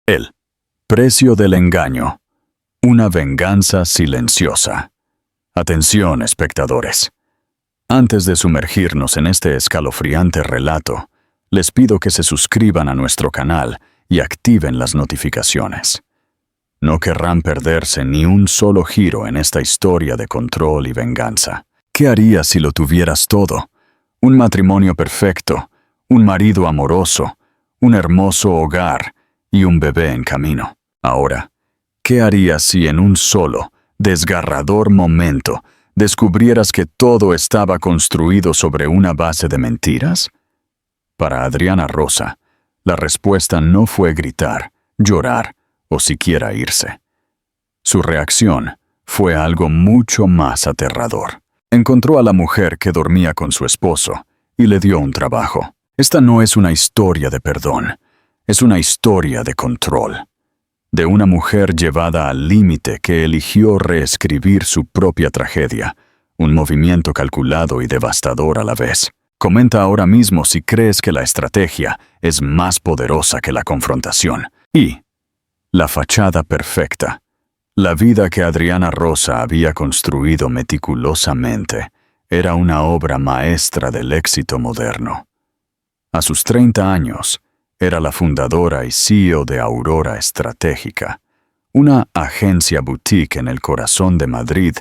El precio del engaño. Una venganza silenciosa. Atención, espectadores. Antes de sumergirnos en este escalofriante relato, les pido que se suscriban a nuestro canal y activen las notificaciones. No querrán perderse ni un solo giro en esta historia de control y venganza. ¿Qué harías si lo tuvieras todo? Un matrimonio perfecto, un marido amoroso, un hermoso hogar y un bebé en camino. Ahora, ¿qué harías si en un solo, desgarrador momento descubrieras que todo estaba construido sobre una base de mentiras? Para Adriana Rosa, la respuesta no fue gritar, llorar o siquiera irse. Su reacción fue algo mucho más aterrador. Encontró a la mujer que dormía con su esposo y le dio un trabajo. Esta no es una historia de perdón, es una historia de control. De una mujer llevada al límite que eligió reescribir su propia tragedia, un movimiento calculado y devastador a la vez. Comenta ahora mismo si crees que la estrategia es más poderosa que la confrontación. Y la fachada perfecta. La vida que Adriana Rosa había construido meticulosamente era una obra maestra del éxito moderno. A sus 30 años, era la fundadora y CEO de Aurora Estratégica, una agencia boutique en el corazón de Madrid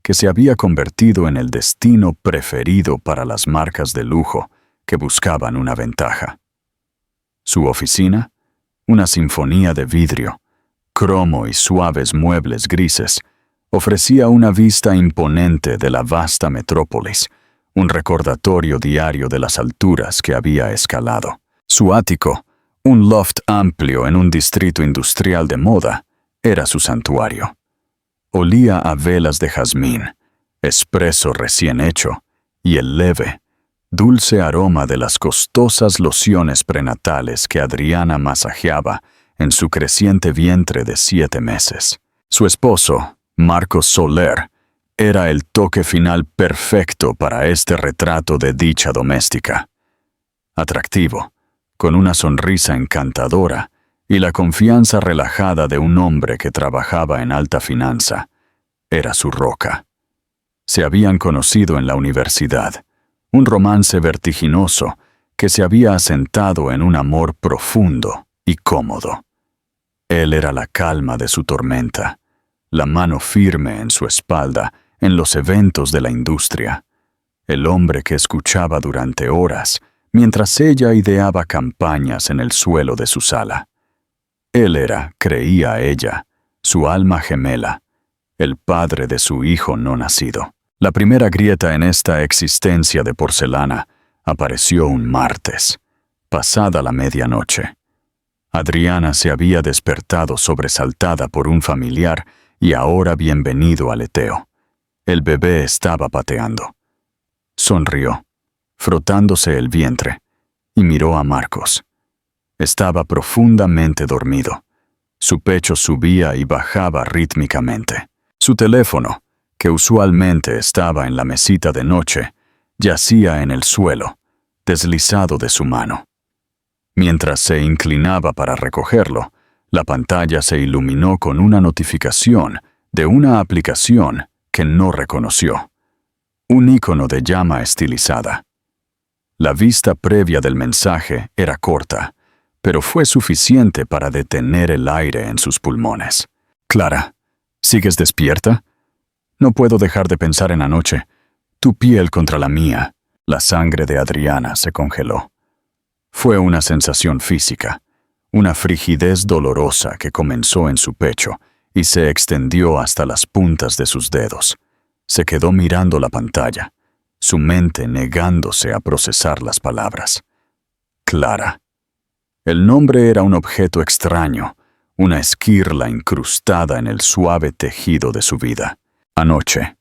que se había convertido en el destino preferido para las marcas de lujo que buscaban una ventaja. Su oficina, una sinfonía de vidrio, cromo y suaves muebles grises, ofrecía una vista imponente de la vasta metrópolis, un recordatorio diario de las alturas que había escalado. Su ático, un loft amplio en un distrito industrial de moda, era su santuario. Olía a velas de jazmín, espresso recién hecho y el leve, dulce aroma de las costosas lociones prenatales que Adriana masajeaba en su creciente vientre de 7 meses. Su esposo, Marcos Soler, era el toque final perfecto para este retrato de dicha doméstica. Atractivo, con una sonrisa encantadora y la confianza relajada de un hombre que trabajaba en alta finanza, era su roca. Se habían conocido en la universidad, un romance vertiginoso que se había asentado en un amor profundo y cómodo. Él era la calma de su tormenta, la mano firme en su espalda en los eventos de la industria, el hombre que escuchaba durante horas mientras ella ideaba campañas en el suelo de su sala. Él era, creía ella, su alma gemela, el padre de su hijo no nacido. La primera grieta en esta existencia de porcelana apareció un martes, pasada la medianoche. Adriana se había despertado sobresaltada por un familiar y ahora bienvenido aleteo. El bebé estaba pateando. Sonrió, frotándose el vientre, y miró a Marcos. Estaba profundamente dormido. Su pecho subía y bajaba rítmicamente. Su teléfono, que usualmente estaba en la mesita de noche, yacía en el suelo, deslizado de su mano. Mientras se inclinaba para recogerlo, la pantalla se iluminó con una notificación de una aplicación que no reconoció. Un icono de llama estilizada. La vista previa del mensaje era corta, pero fue suficiente para detener el aire en sus pulmones. Clara, ¿sigues despierta? No puedo dejar de pensar en anoche. Tu piel contra la mía. La sangre de Adriana se congeló. Fue una sensación física, una frigidez dolorosa que comenzó en su pecho y se extendió hasta las puntas de sus dedos. Se quedó mirando la pantalla, su mente negándose a procesar las palabras. Clara. El nombre era un objeto extraño, una esquirla incrustada en el suave tejido de su vida. Anoche.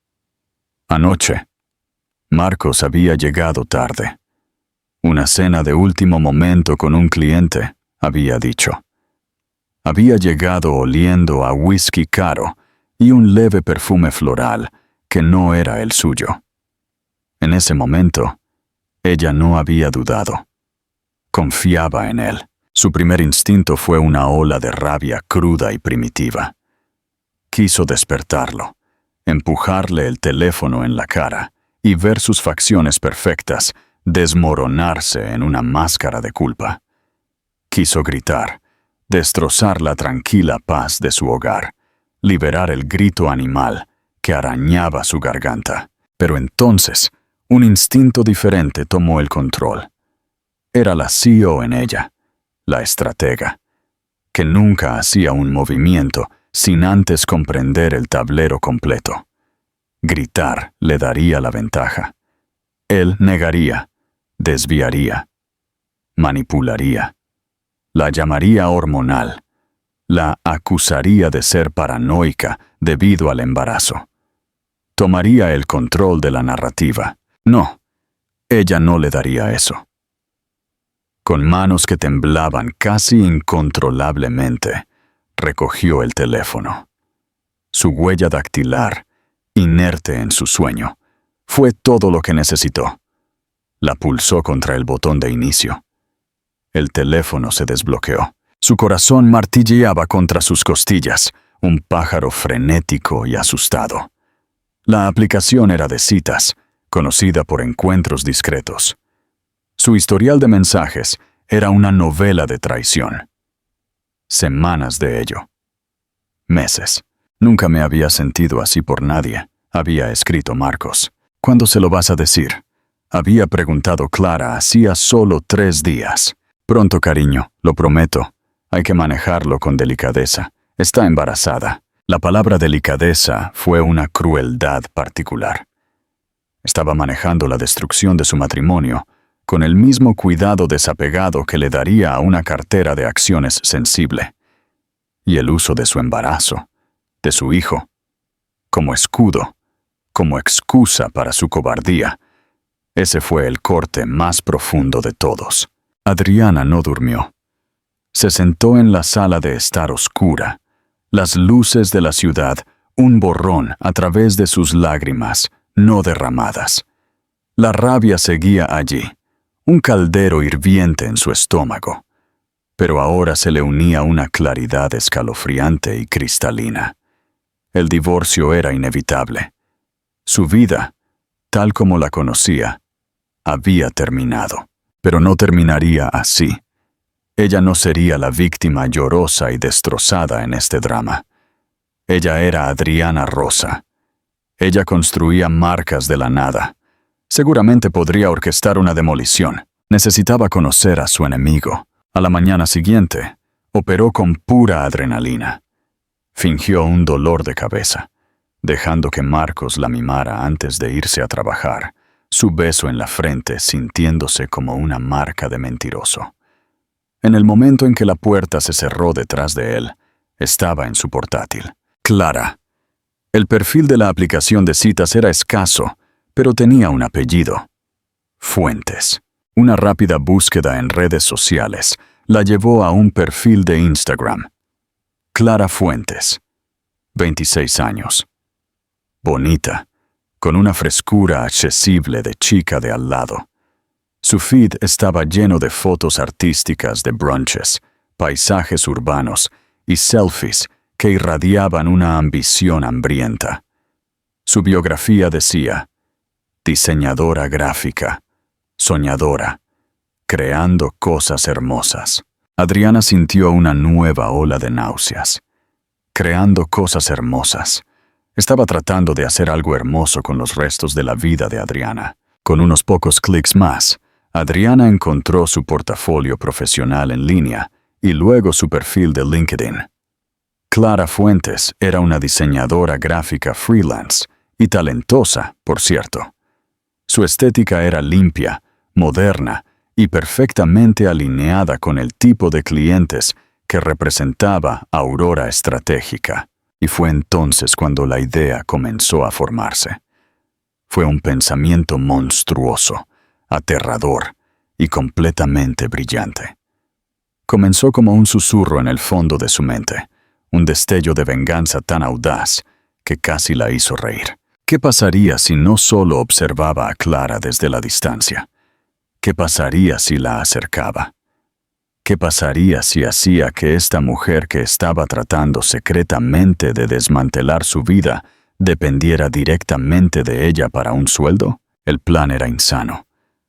Marcos había llegado tarde. Una cena de último momento con un cliente, había dicho. Había llegado oliendo a whisky caro y un leve perfume floral que no era el suyo. En ese momento, ella no había dudado. Confiaba en él. Su primer instinto fue una ola de rabia cruda y primitiva. Quiso despertarlo, empujarle el teléfono en la cara y ver sus facciones perfectas desmoronarse en una máscara de culpa. Quiso gritar, destrozar la tranquila paz de su hogar, liberar el grito animal que arañaba su garganta. Pero entonces, un instinto diferente tomó el control. Era la CEO en ella, la estratega, que nunca hacía un movimiento sin antes comprender el tablero completo. Gritar le daría la ventaja. Él negaría, desviaría, manipularía, la llamaría hormonal, la acusaría de ser paranoica debido al embarazo. Tomaría el control de la narrativa. No, ella no le daría eso. Con manos que temblaban casi incontrolablemente, recogió el teléfono. Su huella dactilar, inerte en su sueño, fue todo lo que necesitó. La pulsó contra el botón de inicio. El teléfono se desbloqueó. Su corazón martilleaba contra sus costillas, un pájaro frenético y asustado. La aplicación era de citas, conocida por encuentros discretos. Su historial de mensajes era una novela de traición. Semanas de ello. Meses. Nunca me había sentido así por nadie, había escrito Marcos. ¿Cuándo se lo vas a decir? Había preguntado Clara hacía solo 3 días. Pronto, cariño, lo prometo. Hay que manejarlo con delicadeza. Está embarazada. La palabra delicadeza fue una crueldad particular. Estaba manejando la destrucción de su matrimonio con el mismo cuidado desapegado que le daría a una cartera de acciones sensible. Y el uso de su embarazo, de su hijo, como escudo, como excusa para su cobardía. Ese fue el corte más profundo de todos. Adriana no durmió. Se sentó en la sala de estar oscura, las luces de la ciudad, un borrón a través de sus lágrimas, no derramadas. La rabia seguía allí, un caldero hirviente en su estómago, pero ahora se le unía una claridad escalofriante y cristalina. El divorcio era inevitable. Su vida, tal como la conocía, había terminado, pero no terminaría así. Ella no sería la víctima llorosa y destrozada en este drama. Ella era Adriana Rosa. Ella construía marcas de la nada. Seguramente podría orquestar una demolición. Necesitaba conocer a su enemigo. A la mañana siguiente, operó con pura adrenalina. Fingió un dolor de cabeza, dejando que Marcos la mimara antes de irse a trabajar, su beso en la frente sintiéndose como una marca de mentiroso. En el momento en que la puerta se cerró detrás de él, estaba en su portátil. Clara. El perfil de la aplicación de citas era escaso, pero tenía un apellido. Fuentes. Una rápida búsqueda en redes sociales la llevó a un perfil de Instagram. Clara Fuentes. 26 años. Bonita, con una frescura accesible de chica de al lado. Su feed estaba lleno de fotos artísticas de brunches, paisajes urbanos y selfies que irradiaban una ambición hambrienta. Su biografía decía: diseñadora gráfica, soñadora, creando cosas hermosas. Adriana sintió una nueva ola de náuseas. Creando cosas hermosas. Estaba tratando de hacer algo hermoso con los restos de la vida de Adriana. Con unos pocos clics más, Adriana encontró su portafolio profesional en línea y luego su perfil de LinkedIn. Clara Fuentes era una diseñadora gráfica freelance y talentosa, por cierto. Su estética era limpia, moderna y perfectamente alineada con el tipo de clientes que representaba Aurora Estratégica. Y fue entonces cuando la idea comenzó a formarse. Fue un pensamiento monstruoso, aterrador y completamente brillante. Comenzó como un susurro en el fondo de su mente, un destello de venganza tan audaz que casi la hizo reír. ¿Qué pasaría si no solo observaba a Clara desde la distancia? ¿Qué pasaría si la acercaba? ¿Qué pasaría si hacía que esta mujer que estaba tratando secretamente de desmantelar su vida dependiera directamente de ella para un sueldo? El plan era insano.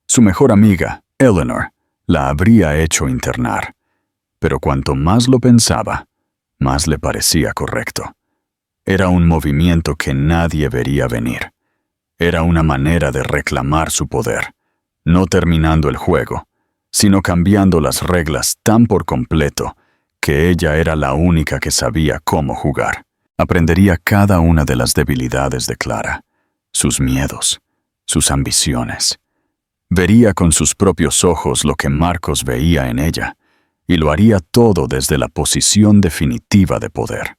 Su mejor amiga, Eleanor, la habría hecho internar. Pero cuanto más lo pensaba, más le parecía correcto. Era un movimiento que nadie vería venir. Era una manera de reclamar su poder, no terminando el juego, sino cambiando las reglas tan por completo que ella era la única que sabía cómo jugar. Aprendería cada una de las debilidades de Clara, sus miedos, sus ambiciones. Vería con sus propios ojos lo que Marcos veía en ella, y lo haría todo desde la posición definitiva de poder.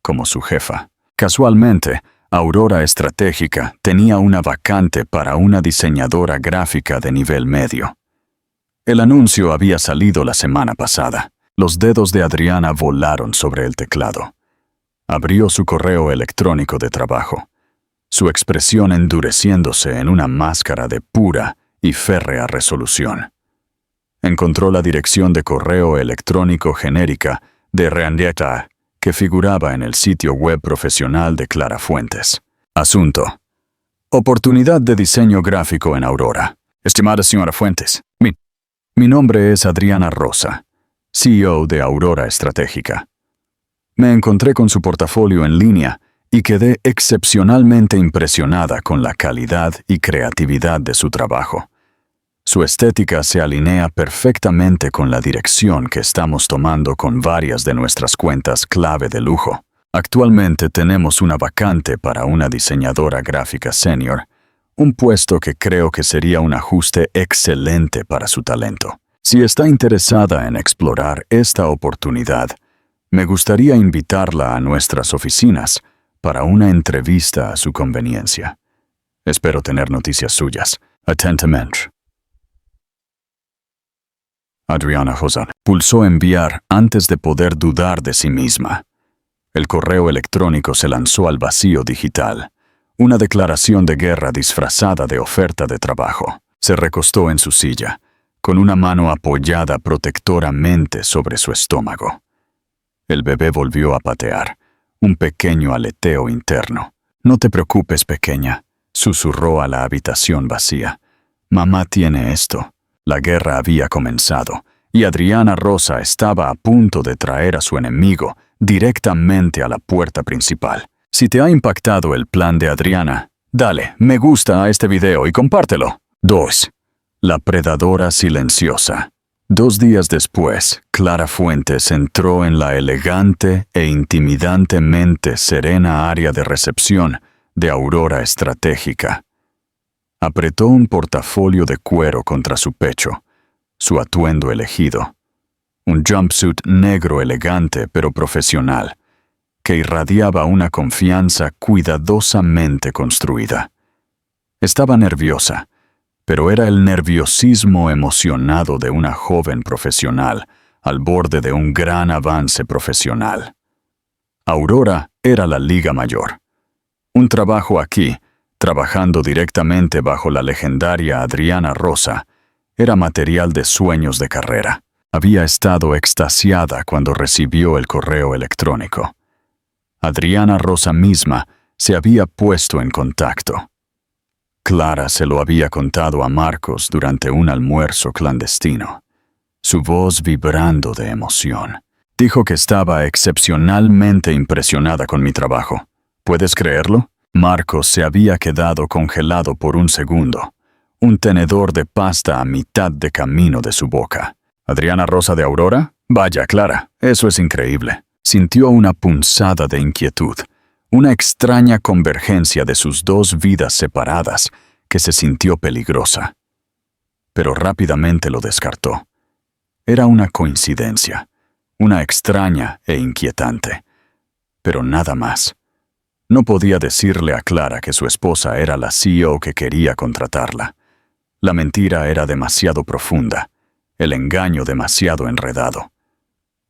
Como su jefa. Casualmente, Aurora Estratégica tenía una vacante para una diseñadora gráfica de nivel medio. El anuncio había salido la semana pasada. Los dedos de Adriana volaron sobre el teclado. Abrió su correo electrónico de trabajo, su expresión endureciéndose en una máscara de pura y férrea resolución. Encontró la dirección de correo electrónico genérica de Henrietta que figuraba en el sitio web profesional de Clara Fuentes. Asunto: oportunidad de diseño gráfico en Aurora. Estimada señora Fuentes, mi nombre es Adriana Rosa, CEO de Aurora Estratégica. Me encontré con su portafolio en línea y quedé excepcionalmente impresionada con la calidad y creatividad de su trabajo. Su estética se alinea perfectamente con la dirección que estamos tomando con varias de nuestras cuentas clave de lujo. Actualmente tenemos una vacante para una diseñadora gráfica senior, un puesto que creo que sería un ajuste excelente para su talento. Si está interesada en explorar esta oportunidad, me gustaría invitarla a nuestras oficinas para una entrevista a su conveniencia. Espero tener noticias suyas. Atentamente. Adriana Rosa pulsó enviar antes de poder dudar de sí misma. El correo electrónico se lanzó al vacío digital, una declaración de guerra disfrazada de oferta de trabajo. Se recostó en su silla, con una mano apoyada protectoramente sobre su estómago. El bebé volvió a patear, un pequeño aleteo interno. «No te preocupes, pequeña», susurró a la habitación vacía. «Mamá tiene esto». La guerra había comenzado, y Adriana Rosa estaba a punto de traer a su enemigo directamente a la puerta principal. Si te ha impactado el plan de Adriana, dale me gusta a este video y compártelo. 2. La predadora silenciosa. 2 días después, Clara Fuentes entró en la elegante e intimidantemente serena área de recepción de Aurora Estratégica. Apretó un portafolio de cuero contra su pecho, su atuendo elegido. Un jumpsuit negro elegante pero profesional, que irradiaba una confianza cuidadosamente construida. Estaba nerviosa, pero era el nerviosismo emocionado de una joven profesional al borde de un gran avance profesional. Aurora era la Liga Mayor. Un trabajo aquí, trabajando directamente bajo la legendaria Adriana Rosa, era material de sueños de carrera. Había estado extasiada cuando recibió el correo electrónico. Adriana Rosa misma se había puesto en contacto. Clara se lo había contado a Marcos durante un almuerzo clandestino, su voz vibrando de emoción. Dijo que estaba excepcionalmente impresionada con mi trabajo. ¿Puedes creerlo? Marcos se había quedado congelado por un segundo, un tenedor de pasta a mitad de camino de su boca. ¿Adriana Rosa de Aurora? Vaya, Clara, eso es increíble. Sintió una punzada de inquietud, una extraña convergencia de sus 2 vidas separadas que se sintió peligrosa. Pero rápidamente lo descartó. Era una coincidencia, una extraña e inquietante, pero nada más. No podía decirle a Clara que su esposa era la CEO que quería contratarla. La mentira era demasiado profunda, el engaño demasiado enredado.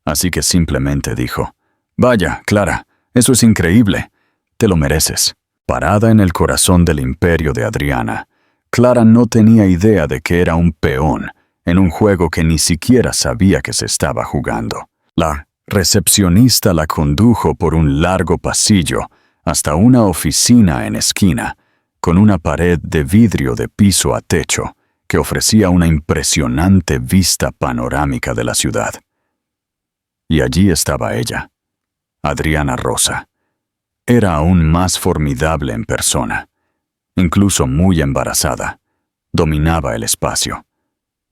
Así que simplemente dijo: «Vaya, Clara, eso es increíble. Te lo mereces». Parada en el corazón del imperio de Adriana, Clara no tenía idea de que era un peón en un juego que ni siquiera sabía que se estaba jugando. La recepcionista la condujo por un largo pasillo hasta una oficina en esquina, con una pared de vidrio de piso a techo que ofrecía una impresionante vista panorámica de la ciudad. Y allí estaba ella, Adriana Rosa. Era aún más formidable en persona, incluso muy embarazada. Dominaba el espacio.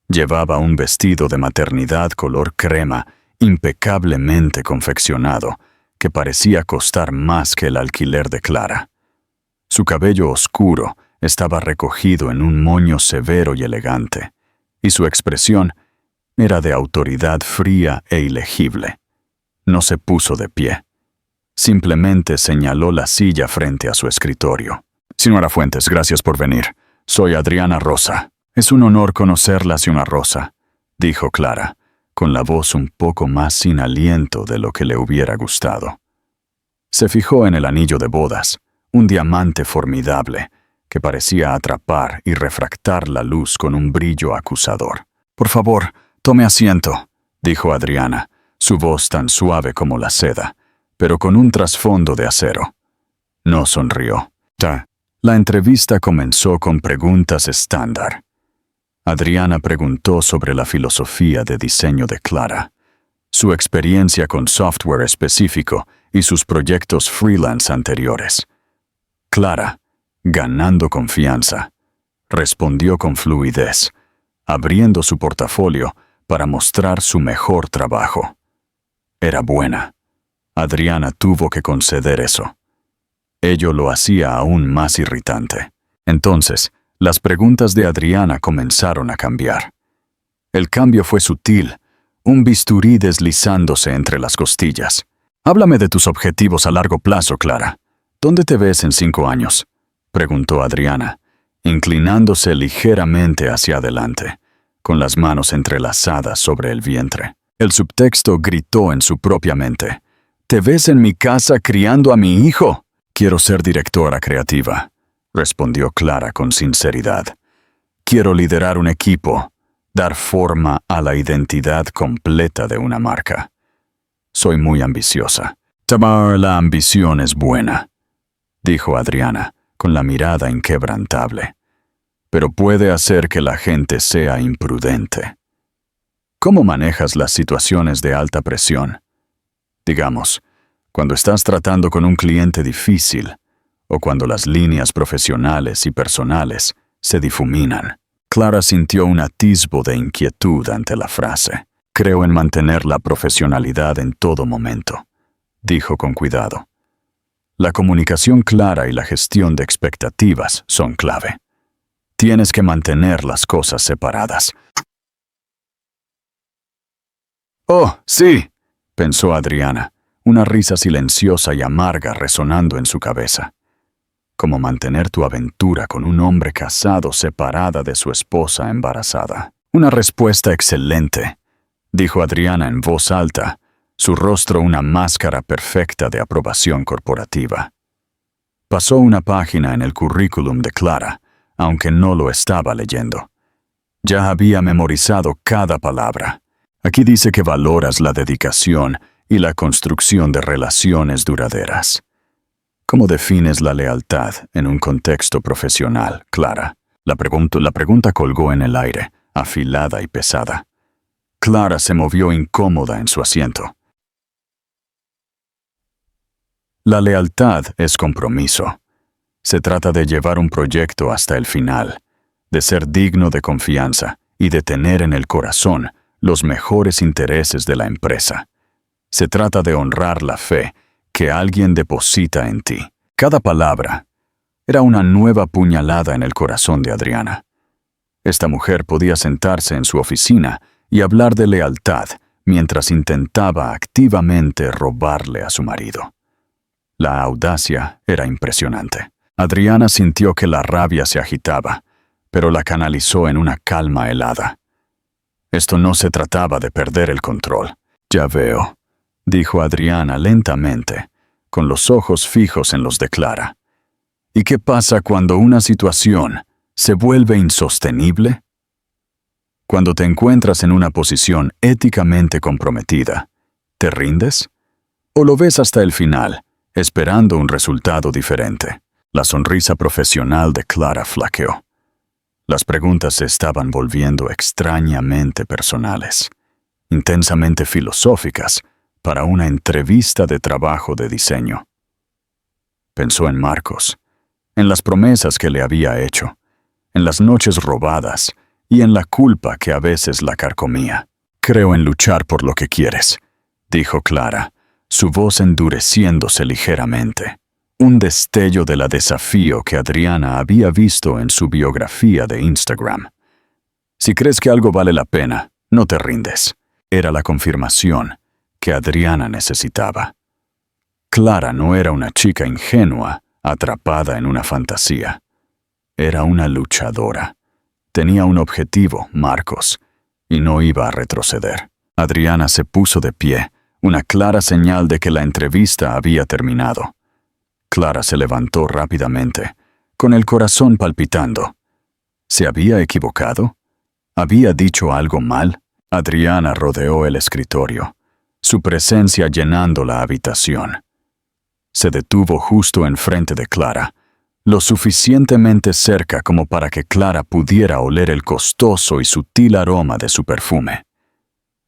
Llevaba un vestido de maternidad color crema, impecablemente confeccionado, que parecía costar más que el alquiler de Clara. Su cabello oscuro estaba recogido en un moño severo y elegante, y su expresión era de autoridad fría e ilegible. No se puso de pie. Simplemente señaló la silla frente a su escritorio. Señora Fuentes, gracias por venir. Soy Adriana Rosa. Es un honor conocerla, señora Rosa, dijo Clara, con la voz un poco más sin aliento de lo que le hubiera gustado. Se fijó en el anillo de bodas, un diamante formidable, que parecía atrapar y refractar la luz con un brillo acusador. Por favor, tome asiento, dijo Adriana, su voz tan suave como la seda, pero con un trasfondo de acero. No sonrió. La entrevista comenzó con preguntas estándar. Adriana preguntó sobre la filosofía de diseño de Clara, su experiencia con software específico y sus proyectos freelance anteriores. Clara, ganando confianza, respondió con fluidez, abriendo su portafolio para mostrar su mejor trabajo. Era buena. Adriana tuvo que conceder eso. Ello lo hacía aún más irritante. Entonces, las preguntas de Adriana comenzaron a cambiar. El cambio fue sutil, un bisturí deslizándose entre las costillas. Háblame de tus objetivos a largo plazo, Clara. ¿Dónde te ves en 5 años? Preguntó Adriana, inclinándose ligeramente hacia adelante, con las manos entrelazadas sobre el vientre. El subtexto gritó en su propia mente. ¿Te ves en mi casa criando a mi hijo? Quiero ser directora creativa, respondió Clara con sinceridad. Quiero liderar un equipo, dar forma a la identidad completa de una marca. Soy muy ambiciosa. La ambición es buena, dijo Adriana, con la mirada inquebrantable. Pero puede hacer que la gente sea imprudente. ¿Cómo manejas las situaciones de alta presión? Digamos, cuando estás tratando con un cliente difícil, o cuando las líneas profesionales y personales se difuminan. Clara sintió un atisbo de inquietud ante la frase. Creo en mantener la profesionalidad en todo momento, dijo con cuidado. La comunicación clara y la gestión de expectativas son clave. Tienes que mantener las cosas separadas. Oh, sí, pensó Adriana, una risa silenciosa y amarga resonando en su cabeza. Como mantener tu aventura con un hombre casado separada de su esposa embarazada. Una respuesta excelente, dijo Adriana en voz alta, su rostro una máscara perfecta de aprobación corporativa. Pasó una página en el currículum de Clara, aunque no lo estaba leyendo. Ya había memorizado cada palabra. Aquí dice que valoras la dedicación y la construcción de relaciones duraderas. ¿Cómo defines la lealtad en un contexto profesional, Clara? La pregunta colgó en el aire, afilada y pesada. Clara se movió incómoda en su asiento. La lealtad es compromiso. Se trata de llevar un proyecto hasta el final, de ser digno de confianza y de tener en el corazón los mejores intereses de la empresa. Se trata de honrar la fe que alguien deposita en ti. Cada palabra era una nueva puñalada en el corazón de Adriana. Esta mujer podía sentarse en su oficina y hablar de lealtad mientras intentaba activamente robarle a su marido. La audacia era impresionante. Adriana sintió que la rabia se agitaba, pero la canalizó en una calma helada. Esto no se trataba de perder el control. Ya veo, dijo Adriana lentamente, con los ojos fijos en los de Clara. ¿Y qué pasa cuando una situación se vuelve insostenible? Cuando te encuentras en una posición éticamente comprometida, ¿te rindes? ¿O lo ves hasta el final, esperando un resultado diferente? La sonrisa profesional de Clara flaqueó. Las preguntas se estaban volviendo extrañamente personales, intensamente filosóficas para una entrevista de trabajo de diseño. Pensó en Marcos, en las promesas que le había hecho, en las noches robadas y en la culpa que a veces la carcomía. «Creo en luchar por lo que quieres», dijo Clara, su voz endureciéndose ligeramente. Un destello de la desafío que Adriana había visto en su biografía de Instagram. «Si crees que algo vale la pena, no te rindes». Era la confirmación que Adriana necesitaba. Clara no era una chica ingenua, atrapada en una fantasía. Era una luchadora. Tenía un objetivo, Marcos, y no iba a retroceder. Adriana se puso de pie, una clara señal de que la entrevista había terminado. Clara se levantó rápidamente, con el corazón palpitando. ¿Se había equivocado? ¿Había dicho algo mal? Adriana rodeó el escritorio, su presencia llenando la habitación. Se detuvo justo enfrente de Clara, lo suficientemente cerca como para que Clara pudiera oler el costoso y sutil aroma de su perfume.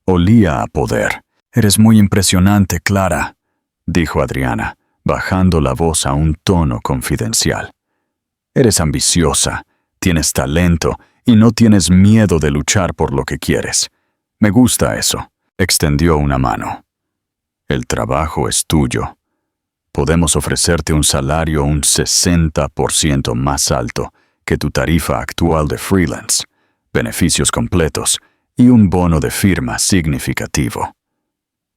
Olía a poder. «Eres muy impresionante, Clara», dijo Adriana, bajando la voz a un tono confidencial. «Eres ambiciosa, tienes talento y no tienes miedo de luchar por lo que quieres. Me gusta eso». Extendió una mano. «El trabajo es tuyo. Podemos ofrecerte un salario un 60% más alto que tu tarifa actual de freelance, beneficios completos y un bono de firma significativo.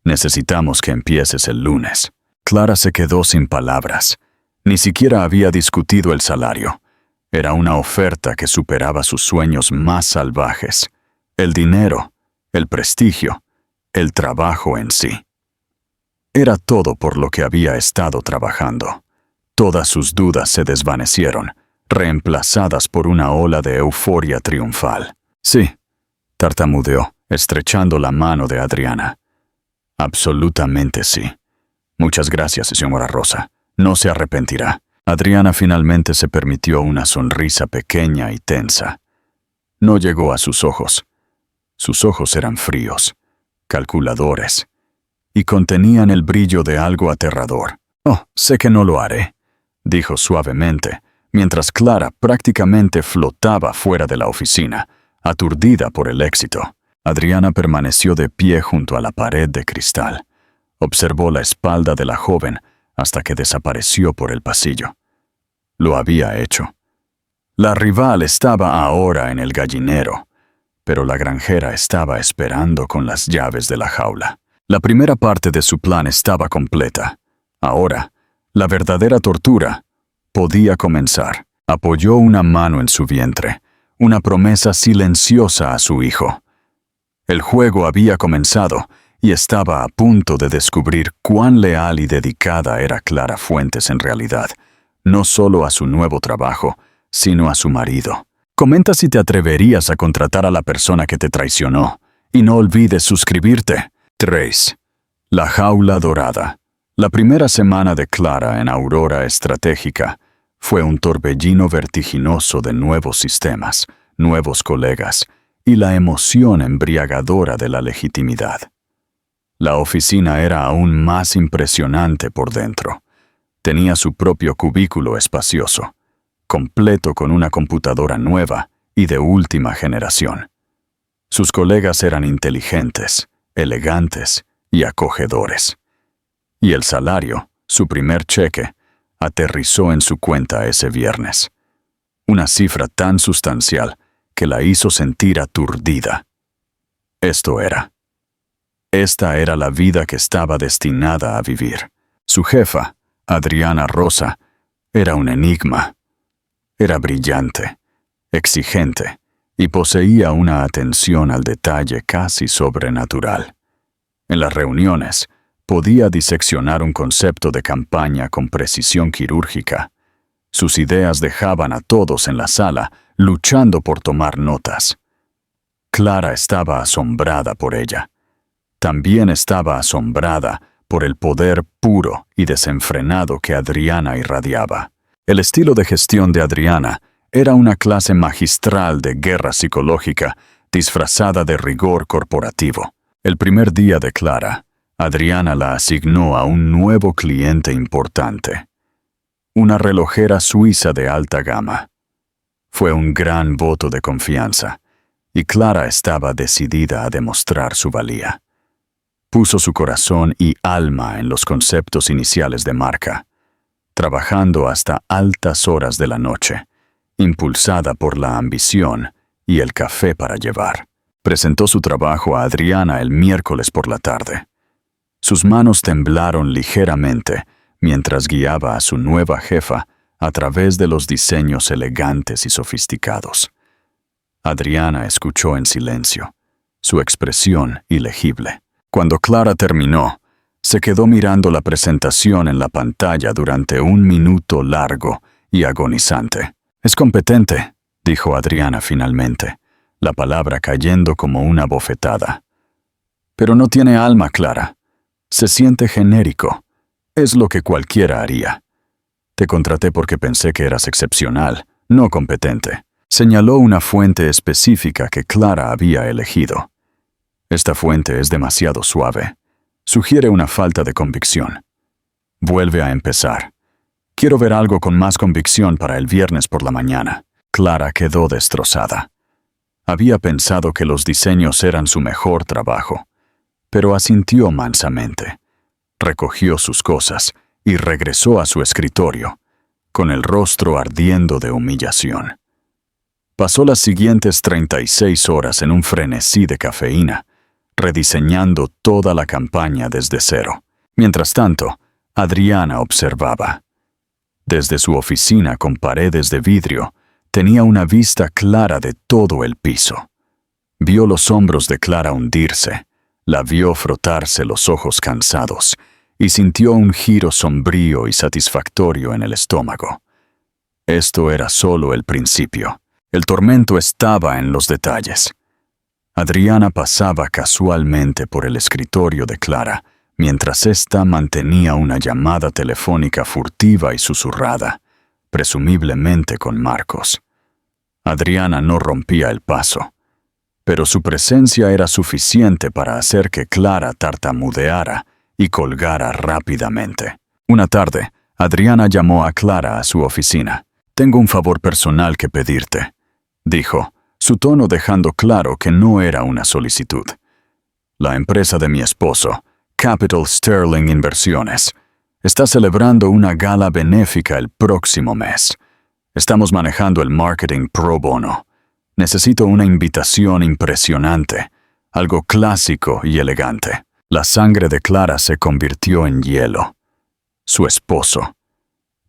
Necesitamos que empieces el lunes». Clara se quedó sin palabras. Ni siquiera había discutido el salario. Era una oferta que superaba sus sueños más salvajes. El dinero, el prestigio, el trabajo en sí. Era todo por lo que había estado trabajando. Todas sus dudas se desvanecieron, reemplazadas por una ola de euforia triunfal. «Sí», tartamudeó, estrechando la mano de Adriana. «Absolutamente sí. Muchas gracias, señora Rosa. No se arrepentirá». Adriana finalmente se permitió una sonrisa pequeña y tensa. No llegó a sus ojos. Sus ojos eran fríos, calculadores, y contenían el brillo de algo aterrador. «Oh, sé que no lo haré», dijo suavemente, mientras Clara prácticamente flotaba fuera de la oficina, aturdida por el éxito. Adriana permaneció de pie junto a la pared de cristal. Observó la espalda de la joven hasta que desapareció por el pasillo. Lo había hecho. La rival estaba ahora en el gallinero, pero la granjera estaba esperando con las llaves de la jaula. La primera parte de su plan estaba completa. Ahora, la verdadera tortura podía comenzar. Apoyó una mano en su vientre, una promesa silenciosa a su hijo. El juego había comenzado y estaba a punto de descubrir cuán leal y dedicada era Clara Fuentes en realidad, no solo a su nuevo trabajo, sino a su marido. Comenta si te atreverías a contratar a la persona que te traicionó, y no olvides suscribirte. 3. La jaula dorada. La primera semana de Clara en Aurora Estratégica fue un torbellino vertiginoso de nuevos sistemas, nuevos colegas, y la emoción embriagadora de la legitimidad. La oficina era aún más impresionante por dentro. Tenía su propio cubículo espacioso, completo con una computadora nueva y de última generación. Sus colegas eran inteligentes, elegantes y acogedores. Y el salario, su primer cheque, aterrizó en su cuenta ese viernes. Una cifra tan sustancial que la hizo sentir aturdida. Esta era la vida que estaba destinada a vivir. Su jefa, Adriana Rosa, era un enigma. Era brillante, exigente, y poseía una atención al detalle casi sobrenatural. En las reuniones, podía diseccionar un concepto de campaña con precisión quirúrgica. Sus ideas dejaban a todos en la sala luchando por tomar notas. Clara estaba asombrada por ella. También estaba asombrada por el poder puro y desenfrenado que Adriana irradiaba. El estilo de gestión de Adriana era una clase magistral de guerra psicológica disfrazada de rigor corporativo. El primer día de Clara, Adriana la asignó a un nuevo cliente importante, una relojera suiza de alta gama. Fue un gran voto de confianza, y Clara estaba decidida a demostrar su valía. Puso su corazón y alma en los conceptos iniciales de marca, trabajando hasta altas horas de la noche, impulsada por la ambición y el café para llevar. Presentó su trabajo a Adriana el miércoles por la tarde. Sus manos temblaron ligeramente mientras guiaba a su nueva jefa a través de los diseños elegantes y sofisticados. Adriana escuchó en silencio, su expresión ilegible. Cuando Clara terminó, se quedó mirando la presentación en la pantalla durante un minuto largo y agonizante. «Es competente», dijo Adriana finalmente, la palabra cayendo como una bofetada. «Pero no tiene alma, Clara. Se siente genérico. Es lo que cualquiera haría. Te contraté porque pensé que eras excepcional, no competente». Señaló una fuente específica que Clara había elegido. «Esta fuente es demasiado suave. Sugiere una falta de convicción. Vuelve a empezar. Quiero ver algo con más convicción para el viernes por la mañana». Clara quedó destrozada. Había pensado que los diseños eran su mejor trabajo, pero asintió mansamente. Recogió sus cosas y regresó a su escritorio, con el rostro ardiendo de humillación. Pasó las siguientes 36 horas en un frenesí de cafeína, rediseñando toda la campaña desde cero. Mientras tanto, Adriana observaba. Desde su oficina con paredes de vidrio, tenía una vista clara de todo el piso. Vio los hombros de Clara hundirse, la vio frotarse los ojos cansados y sintió un giro sombrío y satisfactorio en el estómago. Esto era solo el principio. El tormento estaba en los detalles. Adriana pasaba casualmente por el escritorio de Clara, mientras ésta mantenía una llamada telefónica furtiva y susurrada, presumiblemente con Marcos. Adriana no rompía el paso, pero su presencia era suficiente para hacer que Clara tartamudeara y colgara rápidamente. Una tarde, Adriana llamó a Clara a su oficina. «Tengo un favor personal que pedirte», dijo, su tono dejando claro que no era una solicitud. «La empresa de mi esposo, Capital Sterling Inversiones, está celebrando una gala benéfica el próximo mes. Estamos manejando el marketing pro bono. Necesito una invitación impresionante, algo clásico y elegante». La sangre de Clara se convirtió en hielo. Su esposo.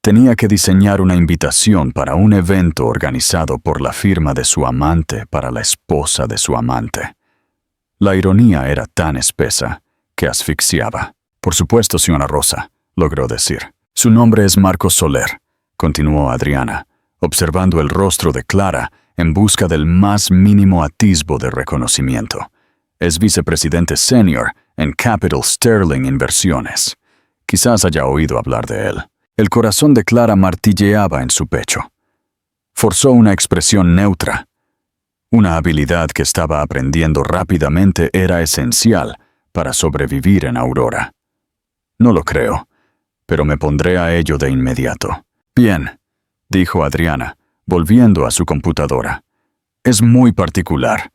Tenía que diseñar una invitación para un evento organizado por la firma de su amante para la esposa de su amante. La ironía era tan espesa que asfixiaba. «Por supuesto, señora Rosa», logró decir. «Su nombre es Marcos Soler», continuó Adriana, observando el rostro de Clara en busca del más mínimo atisbo de reconocimiento. «Es vicepresidente senior en Capital Sterling Inversiones. Quizás haya oído hablar de él». El corazón de Clara martilleaba en su pecho. Forzó una expresión neutra. Una habilidad que estaba aprendiendo rápidamente era esencial para sobrevivir en Aurora. «No lo creo, pero me pondré a ello de inmediato». «Bien», dijo Adriana, volviendo a su computadora. «Es muy particular.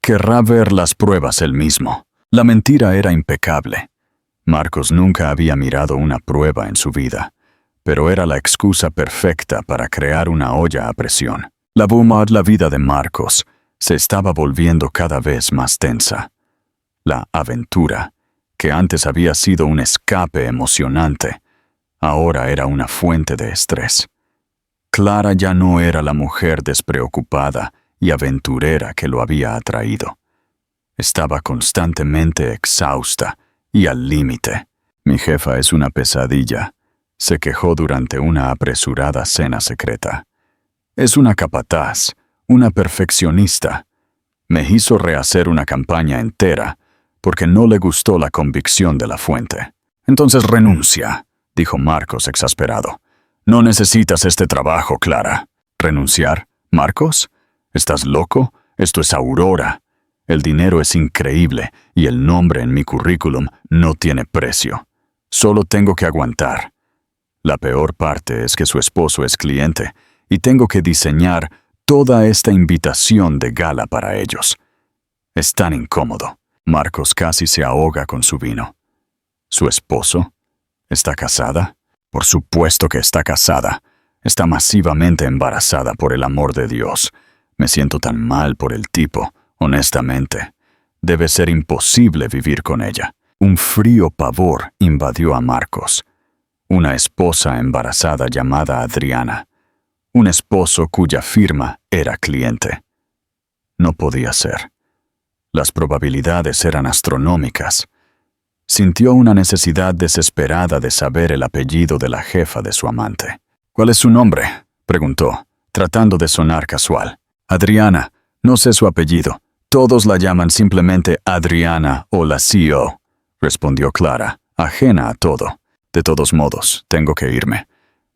Querrá ver las pruebas él mismo». La mentira era impecable. Marcos nunca había mirado una prueba en su vida, pero era la excusa perfecta para crear una olla a presión. La vida de Marcos se estaba volviendo cada vez más tensa. La aventura, que antes había sido un escape emocionante, ahora era una fuente de estrés. Clara ya no era la mujer despreocupada y aventurera que lo había atraído. Estaba constantemente exhausta y al límite. «Mi jefa es una pesadilla», se quejó durante una apresurada cena secreta. «Es una capataz, una perfeccionista. Me hizo rehacer una campaña entera porque no le gustó la convicción de la fuente. Entonces renuncia, dijo Marcos exasperado. No necesitas este trabajo, Clara. ¿Renunciar? ¿Marcos? ¿Estás loco? Esto es Aurora. El dinero es increíble y el nombre en mi currículum no tiene precio. Solo tengo que aguantar. La peor parte es que su esposo es cliente y tengo que diseñar toda esta invitación de gala para ellos. Es tan incómodo. Marcos casi se ahoga con su vino. ¿Su esposo? ¿Está casada? Por supuesto que está casada. Está masivamente embarazada, por el amor de Dios. Me siento tan mal por el tipo, honestamente. Debe ser imposible vivir con ella. Un frío pavor invadió a Marcos. Una esposa embarazada llamada Adriana. Un esposo cuya firma era cliente. No podía ser. Las probabilidades eran astronómicas. Sintió una necesidad desesperada de saber el apellido de la jefa de su amante. ¿Cuál es su nombre?, preguntó, tratando de sonar casual. Adriana, no sé su apellido. Todos la llaman simplemente Adriana o la CEO, respondió Clara, ajena a todo. De todos modos, tengo que irme.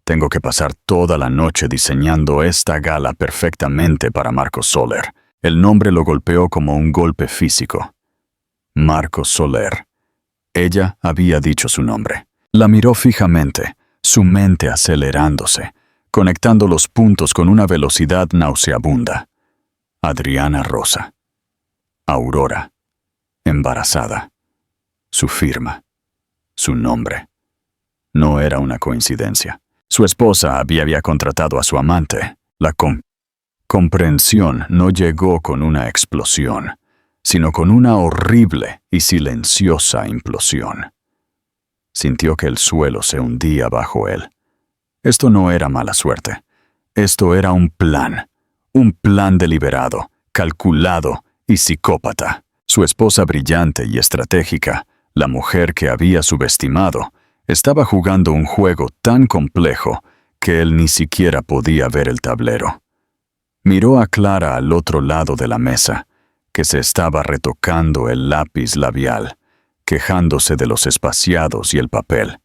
Tengo que pasar toda la noche diseñando esta gala perfectamente para Marcos Soler. El nombre lo golpeó como un golpe físico. Marcos Soler. Ella había dicho su nombre. La miró fijamente, su mente acelerándose, conectando los puntos con una velocidad nauseabunda. Adriana Rosa. Aurora. Embarazada. Su firma. Su nombre. No era una coincidencia. Su esposa había contratado a su amante. La comprensión no llegó con una explosión, sino con una horrible y silenciosa implosión. Sintió que el suelo se hundía bajo él. Esto no era mala suerte. Esto era un plan deliberado, calculado y psicópata. Su esposa brillante y estratégica, la mujer que había subestimado, estaba jugando un juego tan complejo que él ni siquiera podía ver el tablero. Miró a Clara al otro lado de la mesa, que se estaba retocando el lápiz labial, quejándose de los espaciados y el papel.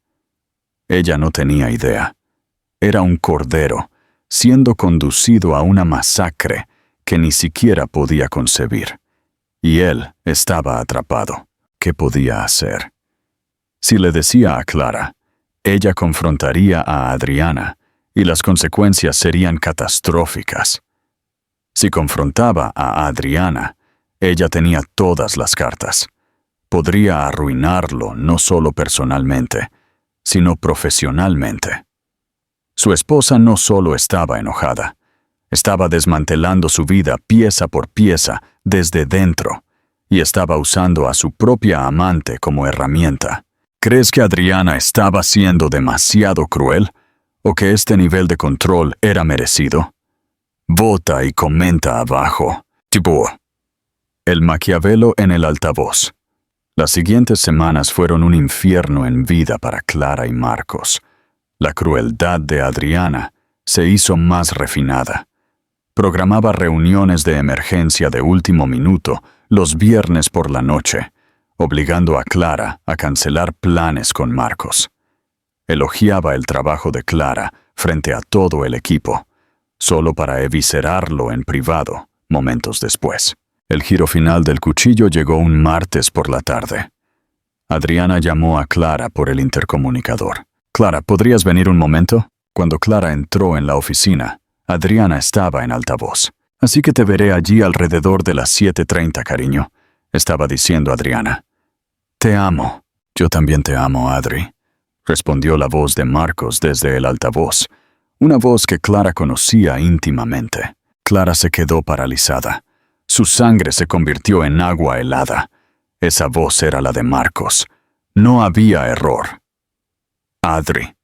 Ella no tenía idea. Era un cordero, siendo conducido a una masacre que ni siquiera podía concebir. Y él estaba atrapado. ¿Qué podía hacer? Si le decía a Clara, ella confrontaría a Adriana y las consecuencias serían catastróficas. Si confrontaba a Adriana, ella tenía todas las cartas. Podría arruinarlo no solo personalmente, sino profesionalmente. Su esposa no solo estaba enojada, estaba desmantelando su vida pieza por pieza desde dentro y estaba usando a su propia amante como herramienta. ¿Crees que Adriana estaba siendo demasiado cruel o que este nivel de control era merecido? Vota y comenta abajo. Tipo. El Maquiavelo en el altavoz. Las siguientes semanas fueron un infierno en vida para Clara y Marcos. La crueldad de Adriana se hizo más refinada. Programaba reuniones de emergencia de último minuto los viernes por la noche, obligando a Clara a cancelar planes con Marcos. Elogiaba el trabajo de Clara frente a todo el equipo, solo para eviscerarlo en privado momentos después. El giro final del cuchillo llegó un martes por la tarde. Adriana llamó a Clara por el intercomunicador. «Clara, ¿podrías venir un momento?» Cuando Clara entró en la oficina, Adriana estaba en altavoz. «Así que te veré allí alrededor de las 7:30, cariño», estaba diciendo Adriana. «Te amo». «Yo también te amo, Adri», respondió la voz de Marcos desde el altavoz, una voz que Clara conocía íntimamente. Clara se quedó paralizada. Su sangre se convirtió en agua helada. Esa voz era la de Marcos. No había error. Adri.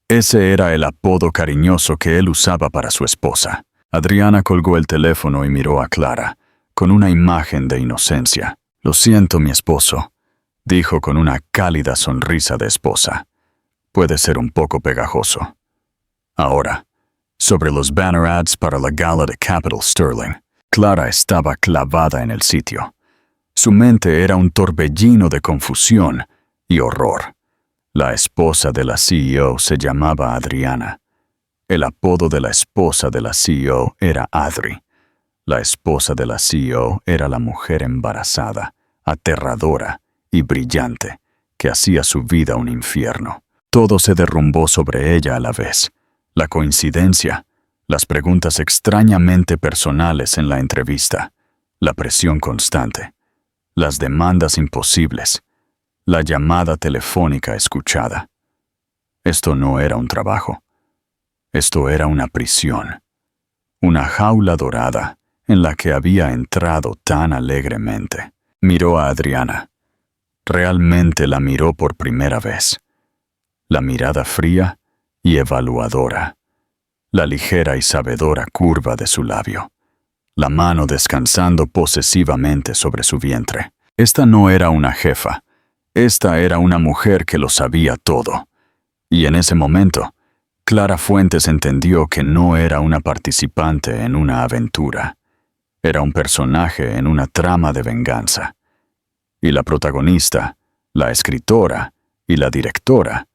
Ese era el apodo cariñoso que él usaba para su esposa. Adriana colgó el teléfono y miró a Clara, con una imagen de inocencia. «Lo siento, mi esposo», dijo con una cálida sonrisa de esposa. «Puede ser un poco pegajoso». Ahora, sobre los banner ads para la gala de Capital Sterling. Clara estaba clavada en el sitio. Su mente era un torbellino de confusión y horror. La esposa de la CEO se llamaba Adriana. El apodo de la esposa de la CEO era Adri. La esposa de la CEO era la mujer embarazada, aterradora y brillante, que hacía su vida un infierno. Todo se derrumbó sobre ella a la vez. La coincidencia, las preguntas extrañamente personales en la entrevista, la presión constante, las demandas imposibles, la llamada telefónica escuchada. Esto no era un trabajo. Esto era una prisión, una jaula dorada en la que había entrado tan alegremente. Miró a Adriana. Realmente la miró por primera vez. La mirada fría y evaluadora, la ligera y sabedora curva de su labio, la mano descansando posesivamente sobre su vientre. Esta no era una jefa, esta era una mujer que lo sabía todo. Y en ese momento, Clara Fuentes entendió que no era una participante en una aventura, era un personaje en una trama de venganza. Y la protagonista, la escritora y la directora,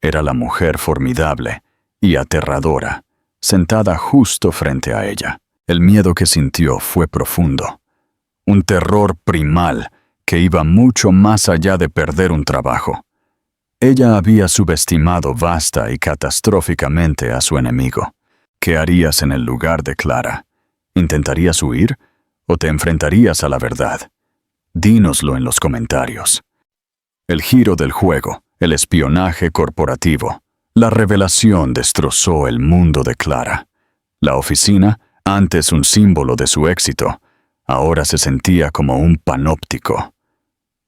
era la mujer formidable y aterradora, sentada justo frente a ella. El miedo que sintió fue profundo, un terror primal que iba mucho más allá de perder un trabajo. Ella había subestimado vasta y catastróficamente a su enemigo. ¿Qué harías en el lugar de Clara? ¿Intentarías huir o te enfrentarías a la verdad? Dínoslo en los comentarios. El giro del juego, el espionaje corporativo, la revelación destrozó el mundo de Clara. La oficina, antes un símbolo de su éxito, ahora se sentía como un panóptico.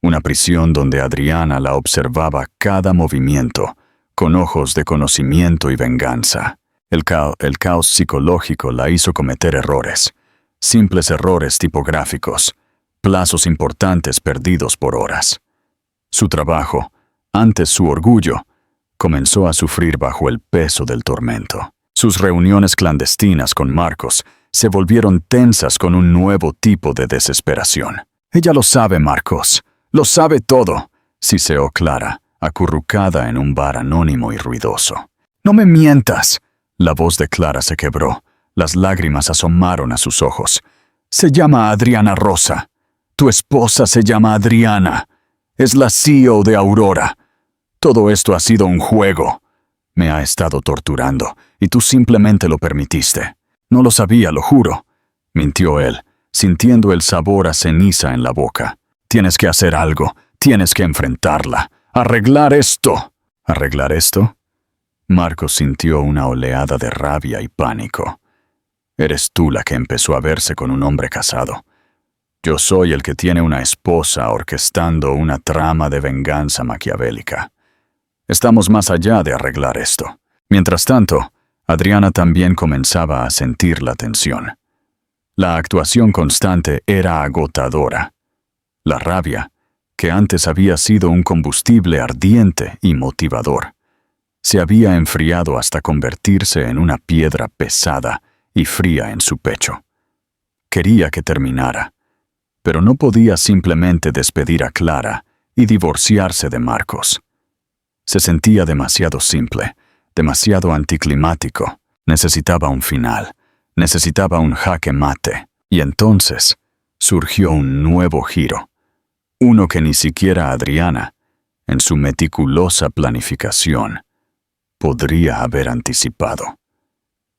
Una prisión donde Adriana la observaba cada movimiento, con ojos de conocimiento y venganza. El caos psicológico la hizo cometer errores, simples errores tipográficos, plazos importantes perdidos por horas. Su trabajo, antes su orgullo, comenzó a sufrir bajo el peso del tormento. Sus reuniones clandestinas con Marcos se volvieron tensas con un nuevo tipo de desesperación. Ella lo sabe, Marcos. Lo sabe todo, siseó Clara, acurrucada en un bar anónimo y ruidoso. No me mientas. La voz de Clara se quebró. Las lágrimas asomaron a sus ojos. Se llama Adriana Rosa. Tu esposa se llama Adriana. Es la CEO de Aurora. Todo esto ha sido un juego. Me ha estado torturando, y tú simplemente lo permitiste. No lo sabía, lo juro, mintió él, sintiendo el sabor a ceniza en la boca. Tienes que hacer algo, tienes que enfrentarla. ¡Arreglar esto! ¿Arreglar esto? Marcos sintió una oleada de rabia y pánico. Eres tú la que empezó a verse con un hombre casado. Yo soy el que tiene una esposa orquestando una trama de venganza maquiavélica. Estamos más allá de arreglar esto. Mientras tanto, Adriana también comenzaba a sentir la tensión. La actuación constante era agotadora. La rabia, que antes había sido un combustible ardiente y motivador, se había enfriado hasta convertirse en una piedra pesada y fría en su pecho. Quería que terminara, pero no podía simplemente despedir a Clara y divorciarse de Marcos. Se sentía demasiado simple, demasiado anticlimático. Necesitaba un final, necesitaba un jaque mate. Y entonces surgió un nuevo giro. Uno que ni siquiera Adriana, en su meticulosa planificación, podría haber anticipado.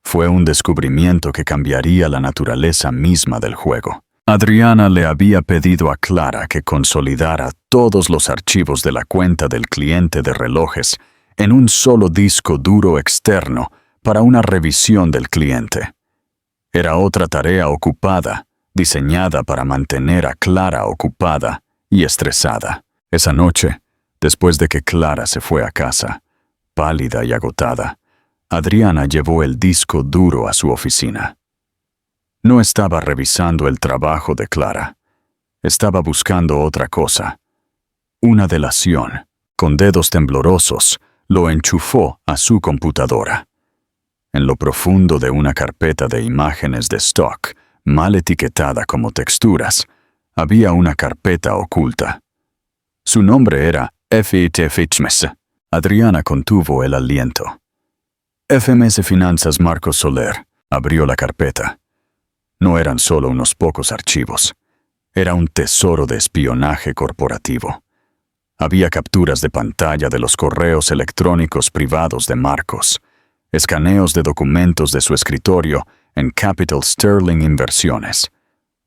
Fue un descubrimiento que cambiaría la naturaleza misma del juego. Adriana le había pedido a Clara que consolidara todos los archivos de la cuenta del cliente de relojes en un solo disco duro externo para una revisión del cliente. Era otra tarea ocupada, diseñada para mantener a Clara ocupada y estresada. Esa noche, después de que Clara se fue a casa, pálida y agotada, Adriana llevó el disco duro a su oficina. No estaba revisando el trabajo de Clara. Estaba buscando otra cosa. Una delación. Con dedos temblorosos, lo enchufó a su computadora. En lo profundo de una carpeta de imágenes de stock, mal etiquetada como texturas, había una carpeta oculta. Su nombre era FMS. Adriana contuvo el aliento. FMS Finanzas Marcos Soler abrió la carpeta. No eran solo unos pocos archivos. Era un tesoro de espionaje corporativo. Había capturas de pantalla de los correos electrónicos privados de Marcos, escaneos de documentos de su escritorio en Capital Sterling Inversiones,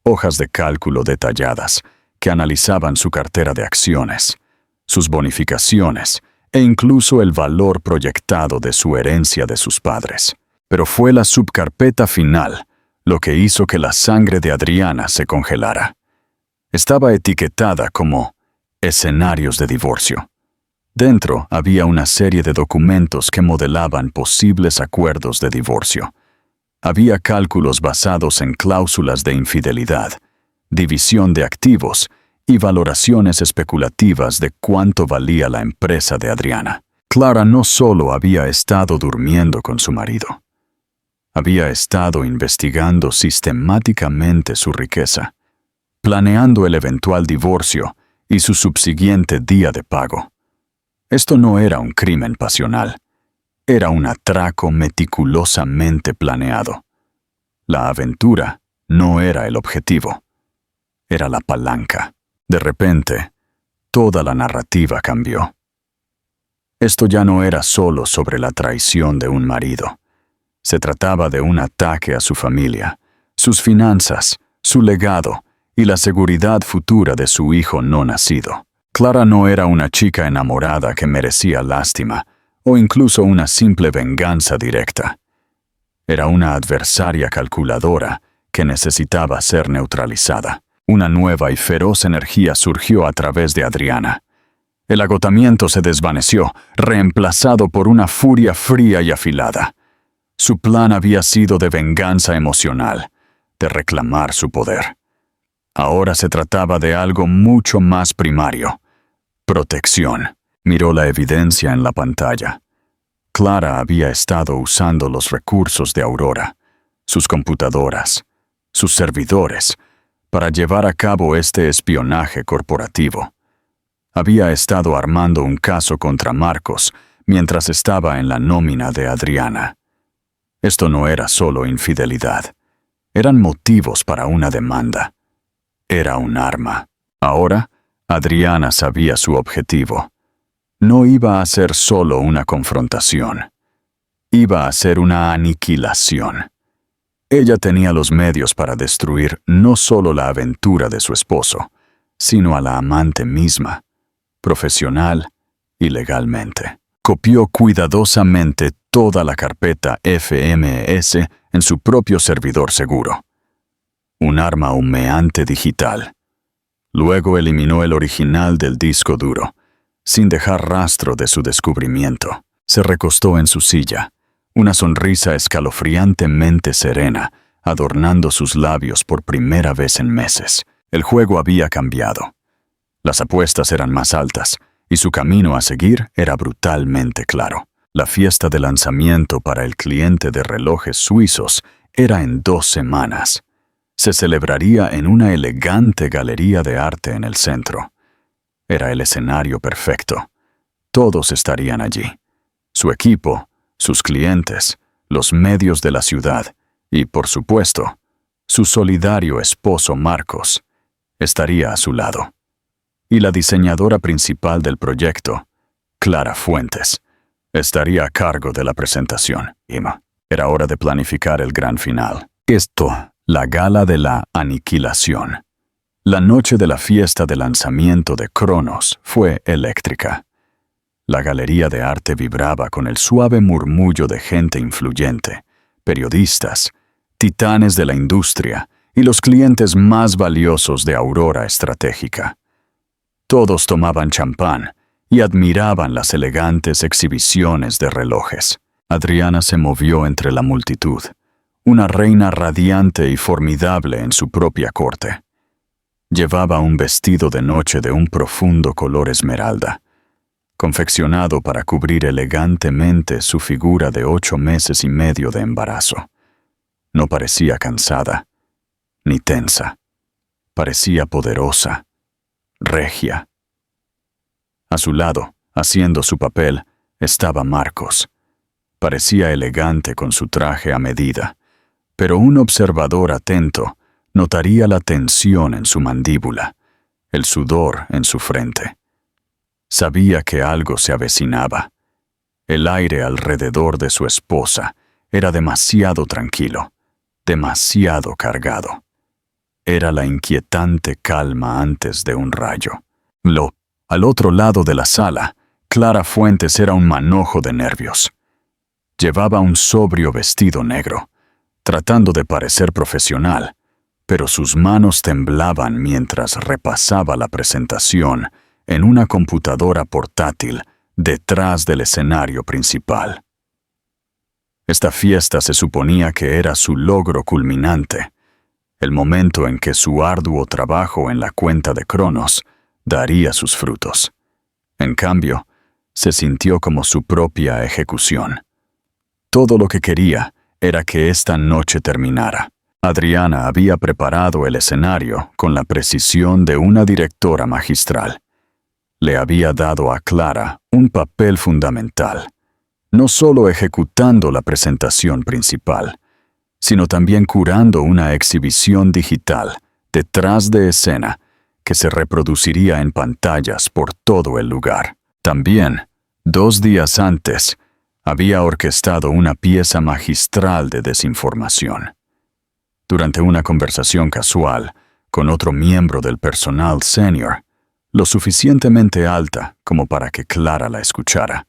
hojas de cálculo detalladas que analizaban su cartera de acciones, sus bonificaciones e incluso el valor proyectado de su herencia de sus padres. Pero fue la subcarpeta final lo que hizo que la sangre de Adriana se congelara. Estaba etiquetada como escenarios de divorcio. Dentro había una serie de documentos que modelaban posibles acuerdos de divorcio. Había cálculos basados en cláusulas de infidelidad, división de activos y valoraciones especulativas de cuánto valía la empresa de Adriana. Clara no solo había estado durmiendo con su marido, había estado investigando sistemáticamente su riqueza, planeando el eventual divorcio y su subsiguiente día de pago. Esto no era un crimen pasional, era un atraco meticulosamente planeado. La aventura no era el objetivo, era la palanca. De repente, toda la narrativa cambió. Esto ya no era solo sobre la traición de un marido. Se trataba de un ataque a su familia, sus finanzas, su legado y la seguridad futura de su hijo no nacido. Clara no era una chica enamorada que merecía lástima o incluso una simple venganza directa. Era una adversaria calculadora que necesitaba ser neutralizada. Una nueva y feroz energía surgió a través de Adriana. El agotamiento se desvaneció, reemplazado por una furia fría y afilada. Su plan había sido de venganza emocional, de reclamar su poder. Ahora se trataba de algo mucho más primario. Protección. Miró la evidencia en la pantalla. Clara había estado usando los recursos de Aurora, sus computadoras, sus servidores, para llevar a cabo este espionaje corporativo. Había estado armando un caso contra Marcos mientras estaba en la nómina de Adriana. Esto no era solo infidelidad. Eran motivos para una demanda. Era un arma. Ahora, Adriana sabía su objetivo. No iba a ser solo una confrontación. Iba a ser una aniquilación. Ella tenía los medios para destruir no solo la aventura de su esposo, sino a la amante misma, profesional y legalmente. Copió cuidadosamente toda la carpeta FMS en su propio servidor seguro. Un arma humeante digital. Luego eliminó el original del disco duro, sin dejar rastro de su descubrimiento. Se recostó en su silla, una sonrisa escalofriantemente serena, adornando sus labios por primera vez en meses. El juego había cambiado. Las apuestas eran más altas, y su camino a seguir era brutalmente claro. La fiesta de lanzamiento para el cliente de relojes suizos era en 2 semanas. Se celebraría en una elegante galería de arte en el centro. Era el escenario perfecto. Todos estarían allí. Su equipo, sus clientes, los medios de la ciudad y, por supuesto, su solidario esposo Marcos estaría a su lado. Y la diseñadora principal del proyecto, Clara Fuentes, estaría a cargo de la presentación. Era hora de planificar el gran final. La gala de la aniquilación. La noche de la fiesta de lanzamiento de Cronos fue eléctrica. La galería de arte vibraba con el suave murmullo de gente influyente, periodistas, titanes de la industria y los clientes más valiosos de Aurora Estratégica. Todos tomaban champán y admiraban las elegantes exhibiciones de relojes. Adriana se movió entre la multitud, una reina radiante y formidable en su propia corte. Llevaba un vestido de noche de un profundo color esmeralda, confeccionado para cubrir elegantemente su figura de 8 meses y medio de embarazo. No parecía cansada. ni tensa. Parecía poderosa, regia. A su lado, haciendo su papel, estaba Marcos. Parecía elegante con su traje a medida, pero un observador atento notaría la tensión en su mandíbula, el sudor en su frente. Sabía que algo se avecinaba. El aire alrededor de su esposa era demasiado tranquilo, demasiado cargado. Era la inquietante calma antes de un rayo. Al otro lado de la sala, Clara Fuentes era un manojo de nervios. Llevaba un sobrio vestido negro, tratando de parecer profesional, pero sus manos temblaban mientras repasaba la presentación en una computadora portátil detrás del escenario principal. Esta fiesta se suponía que era su logro culminante, el momento en que su arduo trabajo en la cuenta de Cronos daría sus frutos. En cambio, se sintió como su propia ejecución. Todo lo que quería era que esta noche terminara. Adriana había preparado el escenario con la precisión de una directora magistral. Le había dado a Clara un papel fundamental, no solo ejecutando la presentación principal, sino también curando una exhibición digital detrás de escena que se reproduciría en pantallas por todo el lugar. También, 2 días antes, había orquestado una pieza magistral de desinformación. Durante una conversación casual con otro miembro del personal senior, lo suficientemente alta como para que Clara la escuchara,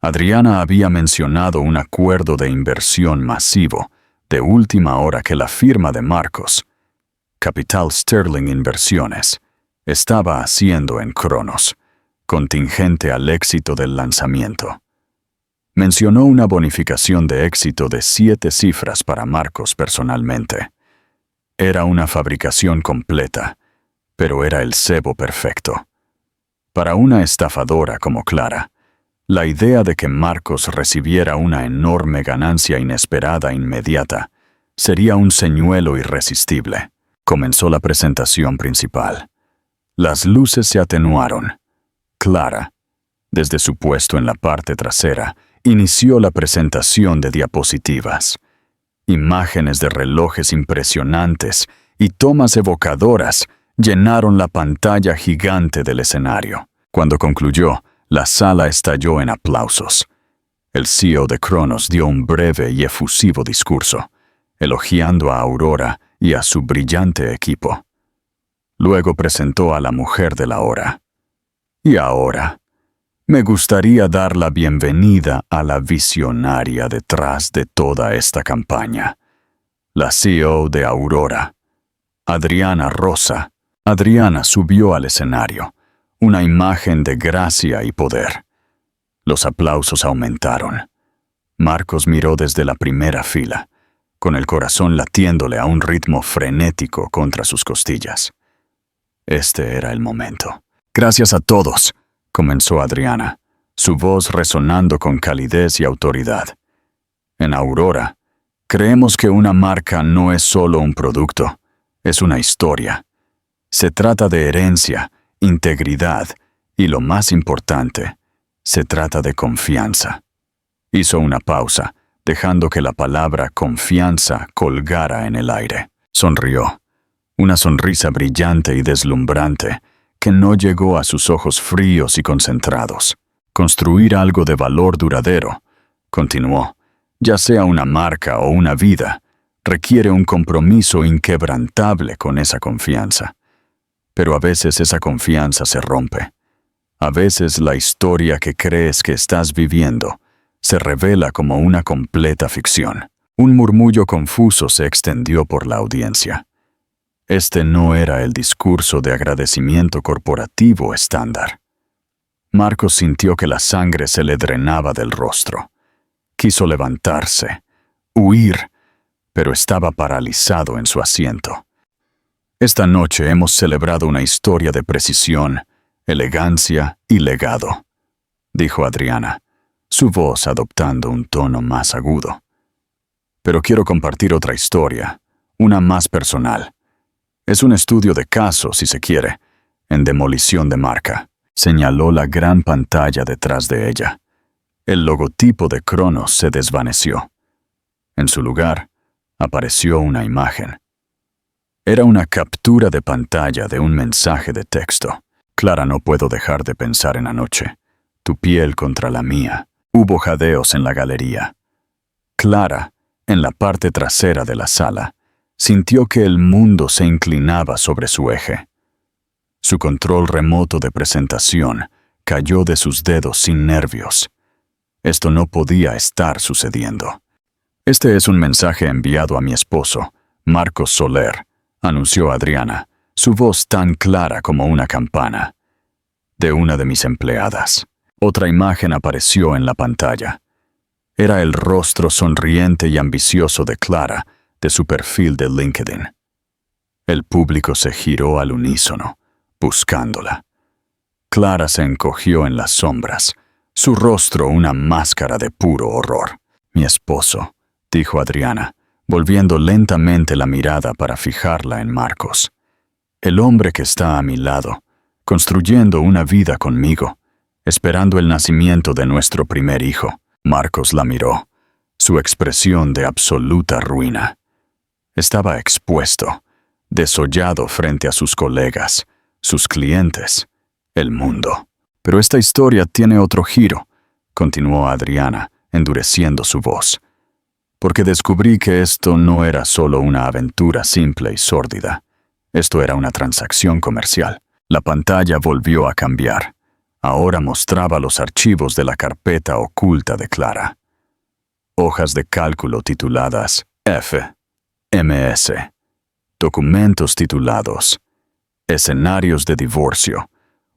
Adriana había mencionado un acuerdo de inversión masivo de última hora que la firma de Marcos, Capital Sterling Inversiones, estaba haciendo en Cronos, contingente al éxito del lanzamiento. Mencionó una bonificación de éxito de 7 cifras para Marcos personalmente. Era una fabricación completa, pero era el cebo perfecto. Para una estafadora como Clara, la idea de que Marcos recibiera una enorme ganancia inesperada inmediata sería un señuelo irresistible. Comenzó la presentación principal. Las luces se atenuaron. Clara, desde su puesto en la parte trasera, inició la presentación de diapositivas. Imágenes de relojes impresionantes y tomas evocadoras llenaron la pantalla gigante del escenario. Cuando concluyó, la sala estalló en aplausos. El CEO de Cronos dio un breve y efusivo discurso, elogiando a Aurora y a su brillante equipo. Luego presentó a la mujer de la hora. Y ahora, me gustaría dar la bienvenida a la visionaria detrás de toda esta campaña, la CEO de Aurora, Adriana Rosa. Adriana subió al escenario, una imagen de gracia y poder. Los aplausos aumentaron. Marcos miró desde la primera fila, con el corazón latiéndole a un ritmo frenético contra sus costillas. Este era el momento. Gracias a todos, comenzó Adriana, su voz resonando con calidez y autoridad. En Aurora, creemos que una marca no es solo un producto, es una historia. Se trata de herencia, integridad y, lo más importante, se trata de confianza. Hizo una pausa, dejando que la palabra confianza colgara en el aire. Sonrió, una sonrisa brillante y deslumbrante que no llegó a sus ojos fríos y concentrados. Construir algo de valor duradero, continuó, ya sea una marca o una vida, requiere un compromiso inquebrantable con esa confianza. Pero a veces esa confianza se rompe. A veces la historia que crees que estás viviendo se revela como una completa ficción. Un murmullo confuso se extendió por la audiencia. Este no era el discurso de agradecimiento corporativo estándar. Marcos sintió que la sangre se le drenaba del rostro. Quiso levantarse, huir, pero estaba paralizado en su asiento. Esta noche hemos celebrado una historia de precisión, elegancia y legado, dijo Adriana, su voz adoptando un tono más agudo. Pero quiero compartir otra historia, una más personal. Es un estudio de caso, si se quiere, en demolición de marca. Señaló la gran pantalla detrás de ella. El logotipo de Cronos se desvaneció. En su lugar, apareció una imagen. Era una captura de pantalla de un mensaje de texto. Clara, no puedo dejar de pensar en anoche. Tu piel contra la mía. Hubo jadeos en la galería. Clara, en la parte trasera de la sala, sintió que el mundo se inclinaba sobre su eje. Su control remoto de presentación cayó de sus dedos sin nervios. Esto no podía estar sucediendo. Este es un mensaje enviado a mi esposo, Marcos Soler, anunció Adriana, su voz tan clara como una campana. De una de mis empleadas. Otra imagen apareció en la pantalla. Era el rostro sonriente y ambicioso de Clara, de su perfil de LinkedIn. El público se giró al unísono, buscándola. Clara se encogió en las sombras, su rostro una máscara de puro horror. Mi esposo, dijo Adriana, volviendo lentamente la mirada para fijarla en Marcos. El hombre que está a mi lado, construyendo una vida conmigo, esperando el nacimiento de nuestro primer hijo. Marcos la miró, su expresión de absoluta ruina. Estaba expuesto, desollado frente a sus colegas, sus clientes, el mundo. Pero esta historia tiene otro giro, continuó Adriana, endureciendo su voz, porque descubrí que esto no era solo una aventura simple y sórdida. Esto era una transacción comercial. La pantalla volvió a cambiar. Ahora mostraba los archivos de la carpeta oculta de Clara. Hojas de cálculo tituladas F, MS. Documentos titulados Escenarios de divorcio.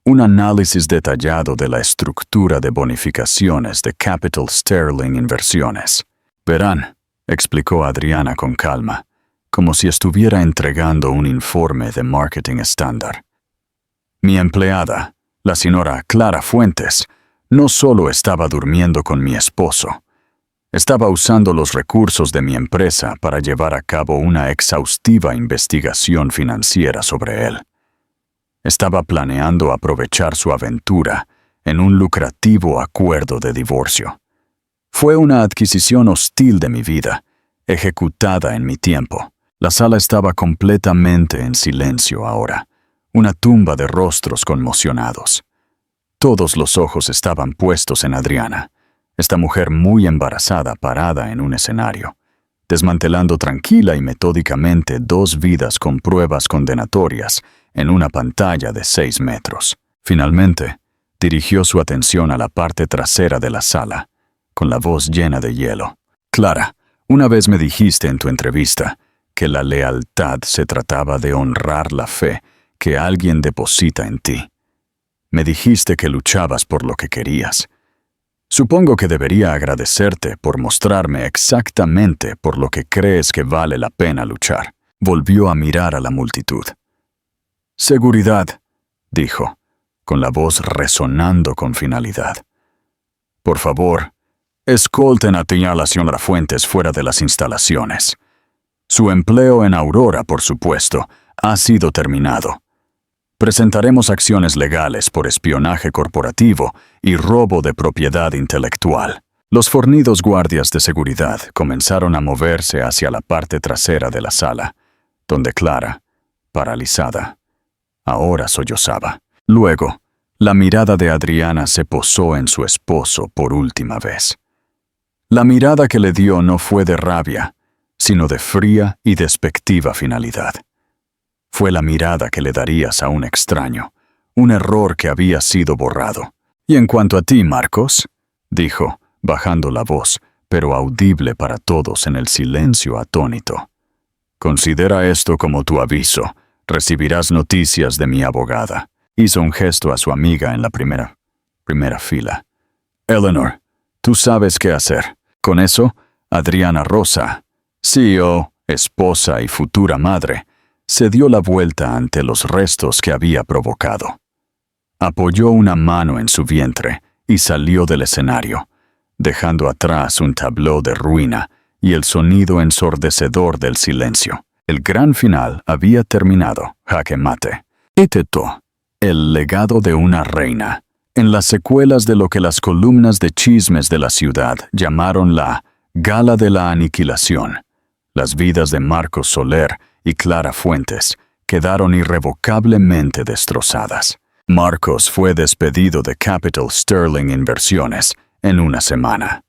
Un análisis detallado de la estructura de bonificaciones de Capital Sterling Inversiones. Verán, explicó Adriana con calma, como si estuviera entregando un informe de marketing estándar. Mi empleada, la señora Clara Fuentes, no solo estaba durmiendo con mi esposo, estaba usando los recursos de mi empresa para llevar a cabo una exhaustiva investigación financiera sobre él. Estaba planeando aprovechar su aventura en un lucrativo acuerdo de divorcio. Fue una adquisición hostil de mi vida, ejecutada en mi tiempo. La sala estaba completamente en silencio ahora, una tumba de rostros conmocionados. Todos los ojos estaban puestos en Adriana, esta mujer muy embarazada parada en un escenario, desmantelando tranquila y metódicamente 2 vidas con pruebas condenatorias en una pantalla de 6 metros. Finalmente, dirigió su atención a la parte trasera de la sala, con la voz llena de hielo. Clara, una vez me dijiste en tu entrevista que la lealtad se trataba de honrar la fe que alguien deposita en ti. Me dijiste que luchabas por lo que querías. Supongo que debería agradecerte por mostrarme exactamente por lo que crees que vale la pena luchar. Volvió a mirar a la multitud. Seguridad, dijo, con la voz resonando con finalidad. Por favor, escolten a la señora Fuentes fuera de las instalaciones. Su empleo en Aurora, por supuesto, ha sido terminado. Presentaremos acciones legales por espionaje corporativo y robo de propiedad intelectual. Los fornidos guardias de seguridad comenzaron a moverse hacia la parte trasera de la sala, donde Clara, paralizada, ahora sollozaba. Luego, la mirada de Adriana se posó en su esposo por última vez. La mirada que le dio no fue de rabia, sino de fría y despectiva finalidad. Fue la mirada que le darías a un extraño, un error que había sido borrado. Y en cuanto a ti, Marcos, dijo, bajando la voz, pero audible para todos en el silencio atónito. Considera esto como tu aviso. Recibirás noticias de mi abogada. Hizo un gesto a su amiga en la primera fila. Eleanor, tú sabes qué hacer. Con eso, Adriana Rosa, CEO, esposa y futura madre, se dio la vuelta ante los restos que había provocado. Apoyó una mano en su vientre y salió del escenario, dejando atrás un tabló de ruina y el sonido ensordecedor del silencio. El gran final había terminado, jaque mate. Eteto, el legado de una reina, en las secuelas de lo que las columnas de chismes de la ciudad llamaron la Gala de la Aniquilación. Las vidas de Marcos Soler y Clara Fuentes quedaron irrevocablemente destrozadas. Marcos fue despedido de Capital Sterling Inversiones en una semana.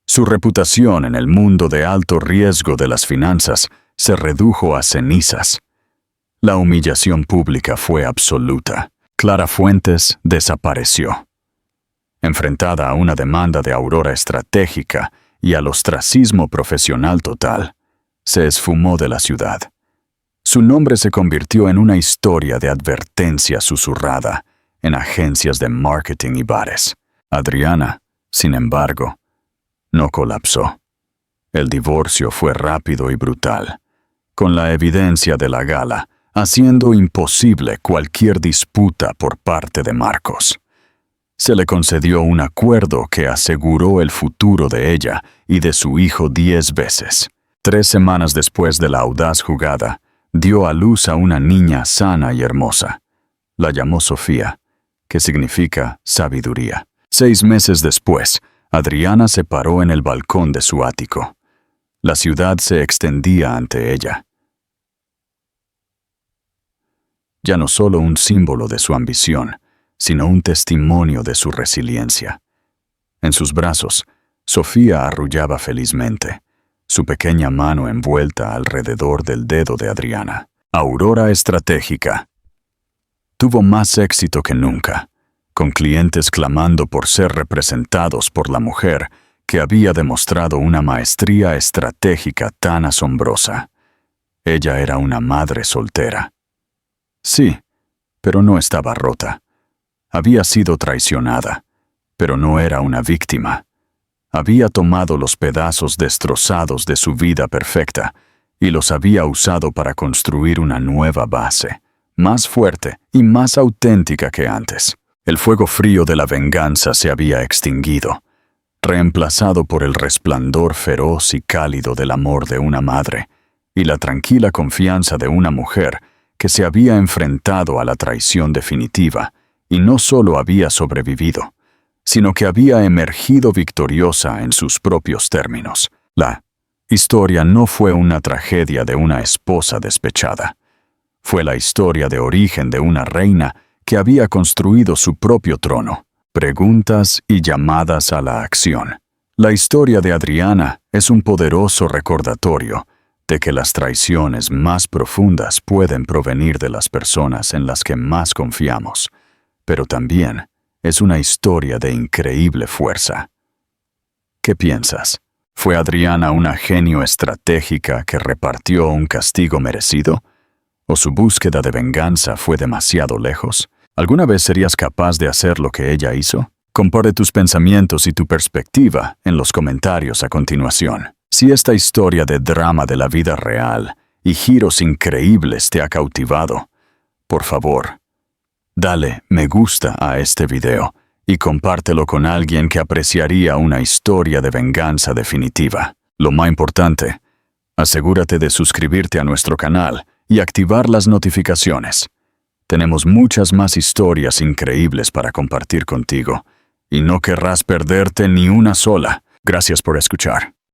Su reputación en el mundo de alto riesgo de las finanzas se redujo a cenizas. La humillación pública fue absoluta. Clara Fuentes desapareció. Enfrentada a una demanda de Aurora estratégica y al ostracismo profesional total, se esfumó de la ciudad. Su nombre se convirtió en una historia de advertencia susurrada en agencias de marketing y bares. Adriana, sin embargo, no colapsó. El divorcio fue rápido y brutal, con la evidencia de la gala haciendo imposible cualquier disputa por parte de Marcos. Se le concedió un acuerdo que aseguró el futuro de ella y de su hijo 10 veces. 3 semanas después de la audaz jugada, dio a luz a una niña sana y hermosa. La llamó Sofía, que significa sabiduría. 6 meses después, Adriana se paró en el balcón de su ático. La ciudad se extendía ante ella. Ya no solo un símbolo de su ambición, sino un testimonio de su resiliencia. En sus brazos, Sofía arrullaba felizmente, su pequeña mano envuelta alrededor del dedo de Adriana. Aurora Estratégica tuvo más éxito que nunca, con clientes clamando por ser representados por la mujer que había demostrado una maestría estratégica tan asombrosa. Ella era una madre soltera. Sí, pero no estaba rota. Había sido traicionada, pero no era una víctima. Había tomado los pedazos destrozados de su vida perfecta y los había usado para construir una nueva base, más fuerte y más auténtica que antes. El fuego frío de la venganza se había extinguido, reemplazado por el resplandor feroz y cálido del amor de una madre y la tranquila confianza de una mujer que se había enfrentado a la traición definitiva y no solo había sobrevivido, sino que había emergido victoriosa en sus propios términos. La historia no fue una tragedia de una esposa despechada. Fue la historia de origen de una reina que había construido su propio trono. Preguntas y llamadas a la acción. La historia de Adriana es un poderoso recordatorio de que las traiciones más profundas pueden provenir de las personas en las que más confiamos, pero también es una historia de increíble fuerza. ¿Qué piensas? ¿Fue Adriana una genio estratégica que repartió un castigo merecido? ¿O su búsqueda de venganza fue demasiado lejos? ¿Alguna vez serías capaz de hacer lo que ella hizo? Comparte tus pensamientos y tu perspectiva en los comentarios a continuación. Si esta historia de drama de la vida real y giros increíbles te ha cautivado, por favor, dale me gusta a este video y compártelo con alguien que apreciaría una historia de venganza definitiva. Lo más importante, asegúrate de suscribirte a nuestro canal y activar las notificaciones. Tenemos muchas más historias increíbles para compartir contigo y no querrás perderte ni una sola. Gracias por escuchar.